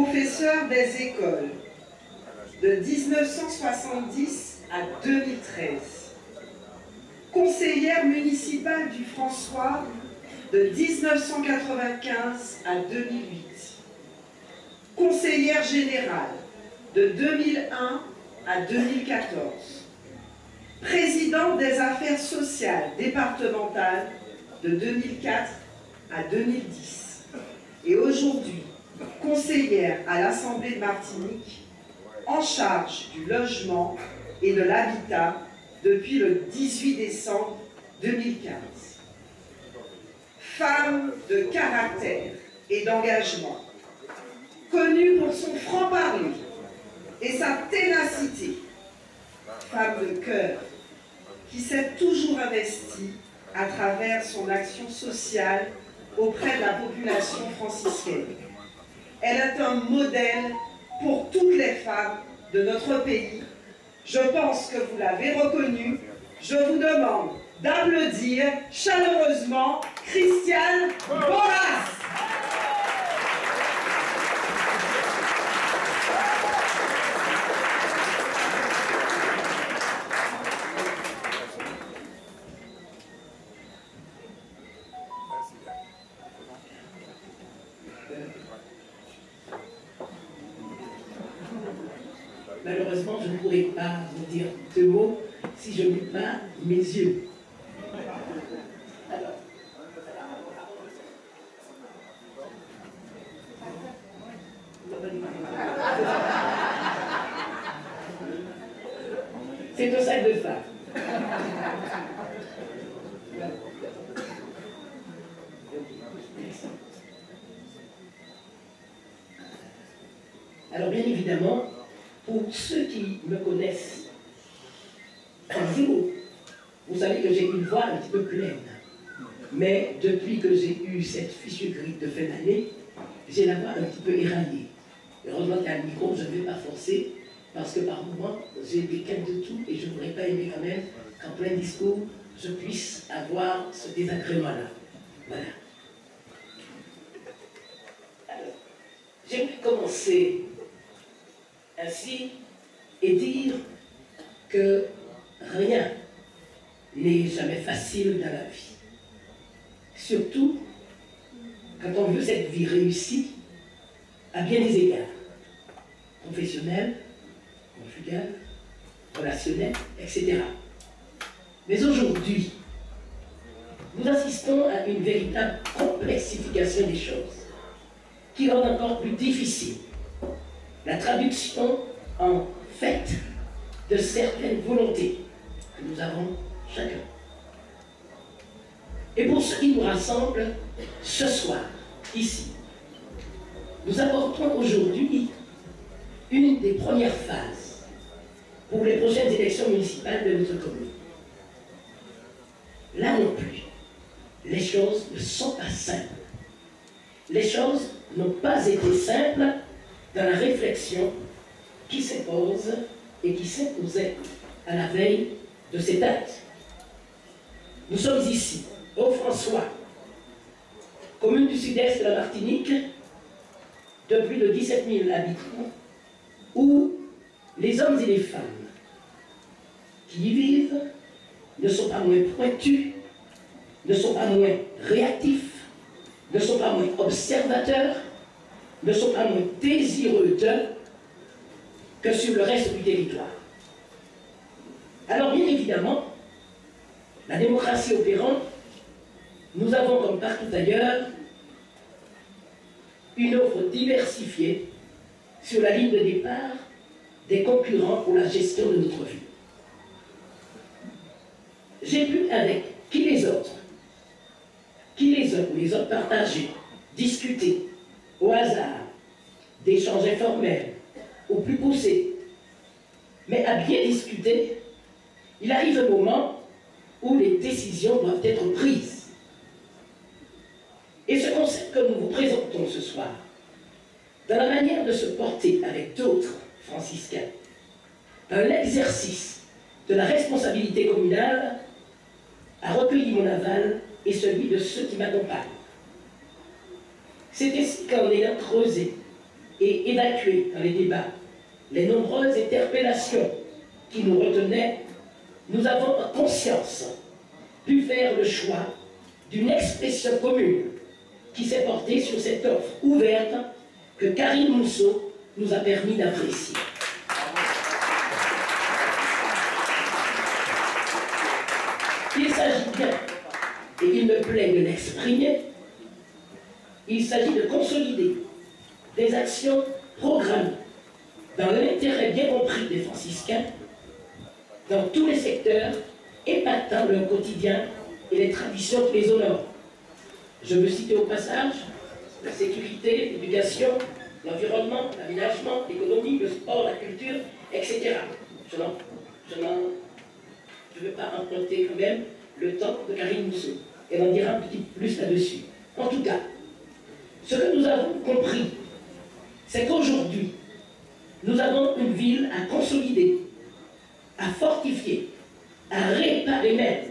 professeur des écoles de 1970 à 2013, conseillère municipale du François de 1995 à 2008, conseillère générale de 2001 à 2014, présidente des affaires sociales départementales de 2004 à 2010 et aujourd'hui conseillère à l'Assemblée de Martinique en charge du logement et de l'habitat depuis le 18 décembre 2015. Femme de caractère et d'engagement, connue pour son franc-parler et sa ténacité, femme de cœur qui s'est toujours investie à travers son action sociale auprès de la population franciscaine. Elle est un modèle pour toutes les femmes de notre pays. Je pense que vous l'avez reconnue. Je vous demande d'applaudir chaleureusement Christiane Boras. Malheureusement, je ne pourrai pas vous dire deux mots si je n'ai pas mes yeux. Alors, c'est un sac de femmes. Alors bien évidemment, pour ceux qui me connaissent un jour, vous savez que j'ai une voix un petit peu pleine. Mais depuis que j'ai eu cette fichue grippe de fin d'année, j'ai la voix un petit peu éraillée. Heureusement qu'à le micro, je ne vais pas forcer, parce que par moments, j'ai des quêtes de tout et je ne voudrais pas aimer quand même qu'en plein discours, je puisse avoir ce désagrément-là. Voilà. Alors, j'aimerais commencer ainsi et dire que rien n'est jamais facile dans la vie. Surtout quand on veut cette vie réussie à bien des égards, professionnels, conjugal, relationnel, etc. Mais aujourd'hui, nous assistons à une véritable complexification des choses qui rend encore plus difficile la traduction en fait de certaines volontés que nous avons chacun. Et pour ce qui nous rassemble ce soir, ici, nous apportons aujourd'hui une des premières phases pour les prochaines élections municipales de notre commune. Là non plus, les choses ne sont pas simples. Les choses n'ont pas été simples dans la réflexion qui s'impose et qui s'imposait à la veille de cette date. Nous sommes ici, au François, commune du sud-est de la Martinique, de plus de 17 000 habitants, où les hommes et les femmes qui y vivent ne sont pas moins pointus, ne sont pas moins réactifs, ne sont pas moins observateurs, ne sont pas moins désireux d'eux que sur le reste du territoire. Alors bien évidemment, la démocratie opérant, nous avons comme partout ailleurs une offre diversifiée sur la ligne de départ des concurrents pour la gestion de notre vie. J'ai pu avec qui les autres partager, discuter, au hasard, d'échanges informels, ou plus poussés. Mais à bien discuter, il arrive un moment où les décisions doivent être prises. Et ce concept que nous vous présentons ce soir, dans la manière de se porter avec d'autres franciscains, dans l'exercice de la responsabilité communale, a recueilli mon aval et celui de ceux qui m'accompagnent. C'est ainsi qu'en ayant creusé et évacué dans les débats les nombreuses interpellations qui nous retenaient, nous avons en conscience pu faire le choix d'une expression commune qui s'est portée sur cette offre ouverte que Karine Mousseau nous a permis d'apprécier. Il s'agit bien, et il me plaît de l'exprimer, il s'agit de consolider des actions programmées dans l'intérêt bien compris des franciscains, dans tous les secteurs, épatant leur quotidien et les traditions qui les honorent. Je veux citer au passage la sécurité, l'éducation, l'environnement, l'aménagement, l'économie, le sport, la culture, etc. Je ne veux pas emprunter quand même le temps de Karine Mousseau. Elle en dira un petit peu plus là-dessus. En tout cas, ce que nous avons compris, c'est qu'aujourd'hui, nous avons une ville à consolider, à fortifier, à réparer même,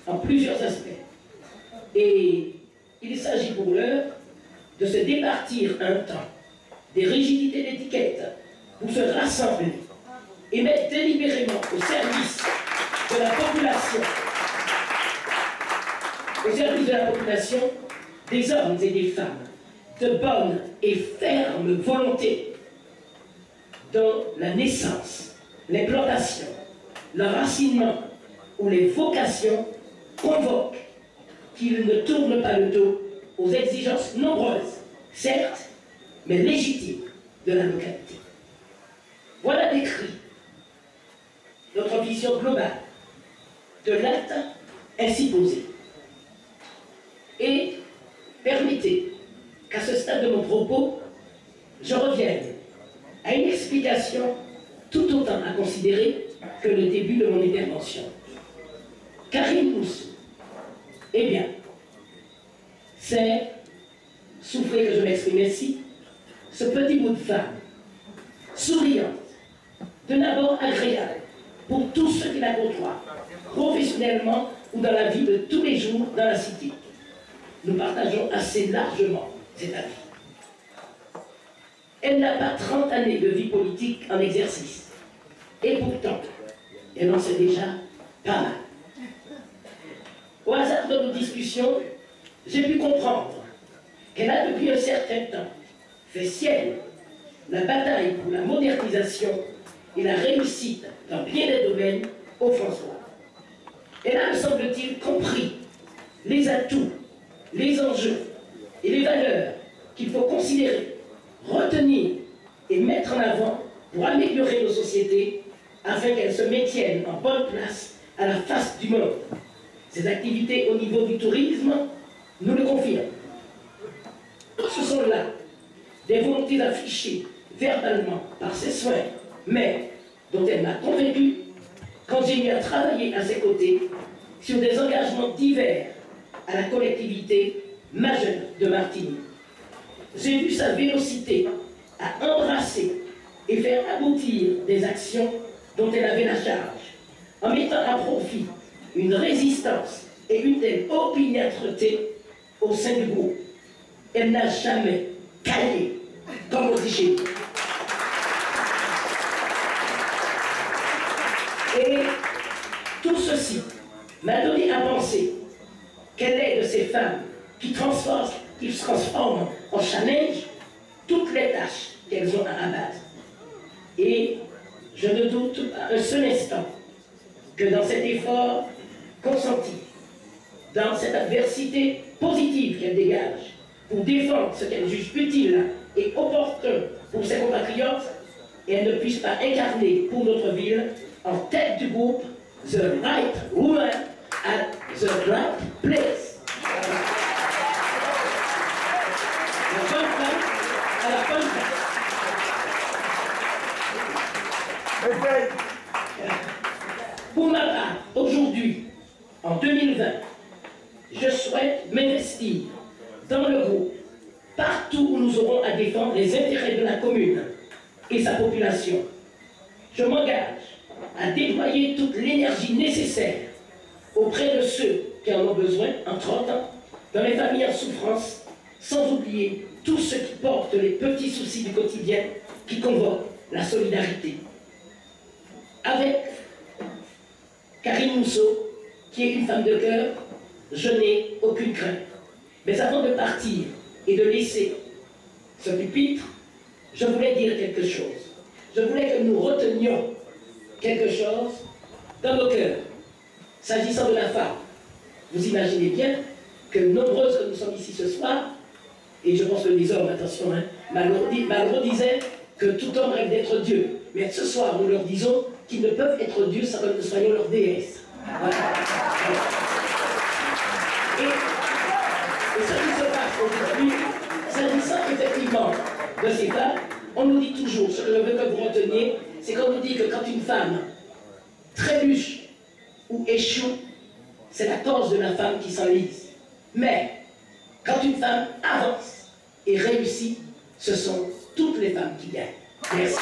en plusieurs aspects. Et il s'agit pour l'heure de se départir un temps des rigidités d'étiquette pour se rassembler et mettre délibérément au service de la population, des hommes et des femmes de bonne et ferme volonté dont la naissance, l'implantation, l'enracinement ou les vocations convoquent qu'ils ne tournent pas le dos aux exigences nombreuses, certes, mais légitimes de la localité. Voilà décrit notre vision globale de l'acte ainsi posé. Et permettez qu'à ce stade de mon propos, je revienne à une explication tout autant à considérer que le début de mon intervention. Karine Mousseau, eh bien, c'est, souffrez que je m'exprime ainsi, ce petit bout de femme, souriante, de d'abord agréable pour tous ceux qui la côtoient, professionnellement ou dans la vie de tous les jours dans la cité. Nous partageons assez largement cet avis. Elle n'a pas 30 années de vie politique en exercice. Et pourtant, elle en sait déjà pas mal. Au hasard de nos discussions, j'ai pu comprendre qu'elle a depuis un certain temps fait sienne la bataille pour la modernisation et la réussite dans bien des domaines au François. Elle a, me semble-t-il, compris les atouts, les enjeux et les valeurs qu'il faut considérer, retenir et mettre en avant pour améliorer nos sociétés afin qu'elles se maintiennent en bonne place à la face du monde. Ces activités au niveau du tourisme nous le confirment. Ce sont là des volontés affichées verbalement par ses soins, mais dont elle m'a convaincu quand j'ai eu à travailler à ses côtés sur des engagements divers à la collectivité majeure de Martinique. J'ai vu sa vélocité à embrasser et faire aboutir des actions dont elle avait la charge, en mettant à profit une résistance et une telle opiniâtreté au sein du groupe. Elle n'a jamais caillé, comme on dit chez nous. Et tout ceci m'a donné à penser qu'elle est de ces femmes qui se transforment en challenge toutes les tâches qu'elles ont à abattre. Et je ne doute pas un seul instant que dans cet effort consenti, dans cette adversité positive qu'elle dégage, pour défendre ce qu'elle juge utile et opportun pour ses compatriotes, elle ne puisse pas incarner pour notre ville, en tête du groupe, the right woman at the right place. La bonne femme à la bonne place. Pour ma part, aujourd'hui, en 2020, je souhaite m'investir dans le groupe, partout où nous aurons à défendre les intérêts de la commune et sa population. Je m'engage à déployer toute l'énergie nécessaire auprès de ceux qui en ont besoin, entre autres, dans les familles en souffrance, sans oublier oublier tous ceux qui portent les petits soucis du quotidien, qui convoquent la solidarité. Avec Karine Mousseau, qui est une femme de cœur, je n'ai aucune crainte. Mais avant de partir et de laisser ce pupitre, je voulais dire quelque chose. Je voulais que nous retenions quelque chose dans nos cœurs. S'agissant de la femme, vous imaginez bien que nombreuses que nous sommes ici ce soir, et je pense que les hommes, attention, hein, Malraux disait que tout homme rêve d'être Dieu. Mais ce soir, nous leur disons qu'ils ne peuvent être Dieu sans que nous soyons leur déesse. Voilà. Et ce qui se passe aujourd'hui, s'agissant effectivement de ces femmes, on nous dit toujours, ce que je veux que vous reteniez, c'est qu'on nous dit que quand une femme trébuche ou échoue, c'est la cause de la femme qui s'enlise. Mais quand une femme avance et réussit, ce sont toutes les femmes qui gagnent. Merci.